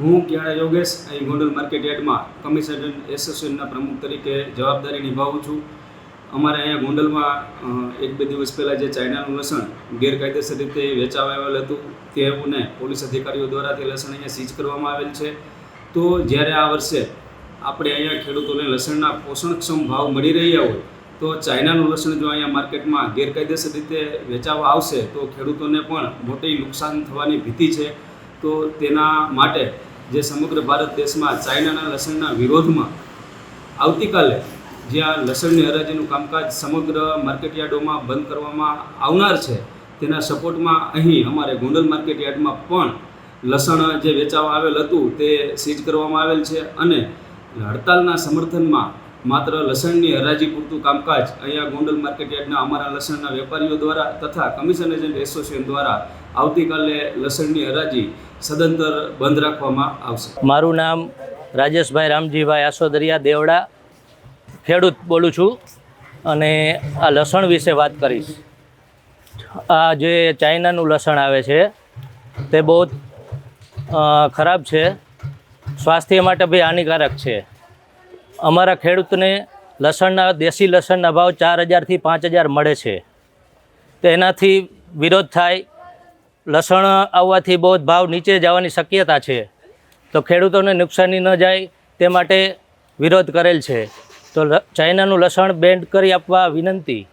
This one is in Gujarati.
હું ક્યારા યોગેશ અહીં ગોંડલ માર્કેટ યાર્ડમાં કમિશન એસોસિએશનના પ્રમુખ તરીકે જવાબદારી નિભાવું છું. અમારે અહીંયા ગોંડલમાં એક બે દિવસ પહેલાં જે ચાઇનાનું લસણ ગેરકાયદેસર રીતે વેચાવા આવેલ હતું તેઓને પોલીસ અધિકારીઓ દ્વારા તે લસણ અહીંયા સીઝ કરવામાં આવેલ છે. તો જ્યારે આ વર્ષે આપણે અહીંયા ખેડૂતોને લસણના પોષણક્ષમ ભાવ મળી રહ્યા હોય તો ચાઇનાનું લસણ જો અહીંયા માર્કેટમાં ગેરકાયદેસર રીતે વેચાવા આવશે તો ખેડૂતોને પણ મોટી નુકસાન થવાની ભીતિ છે. તો તેના માટે જે સમગ્ર ભારત દેશમાં ચાઇનાના લસણના વિરોધમાં આવતીકાલે જ્યાં લસણની હરાજીનું કામકાજ સમગ્ર માર્કેટયાર્ડોમાં બંધ કરવામાં આવનાર છે તેના સપોર્ટમાં અહીં અમારે ગોંડલ માર્કેટયાર્ડમાં પણ લસણ જે વેચાવા આવેલ હતું તે સીઝ કરવામાં આવેલ છે અને હડતાલના સમર્થનમાં માત્ર લસણની હરાજી પૂરતું કામકાજ અહીંયા ગોંડલ માર્કેટયાર્ડના અમારા લસણના વેપારીઓ દ્વારા તથા કમિશન એજન્ટ એસોસિએશન દ્વારા આવતીકાલે લસણની હરાજી સદંતર બંધ રાખવામાં આવશે. મારું નામ રાજેશભાઈ રામજીભાઈ આસોદરિયા દેવડા, ખેડૂત બોલું છું અને આ લસણ વિશે વાત કરીશ. આ જે ચાઇનાનું લસણ આવે છે તે બહુ ખરાબ છે, સ્વાસ્થ્ય માટે બી હાનિકારક છે. અમારા ખેડૂતને લસણના દેશી લસણના ભાવ 4000 થી 5000 મળે છે. તેનાથી વિરોધ થાય, લસણ આવવાથી બહુ ભાવ નીચે જવાની શક્યતા છે. તો ખેડૂતોને નુકસાની ન જાય તે માટે વિરોધ કરેલ છે. તો ચાઇનાનું લસણ બેન્ડ કરી આપવા વિનંતી.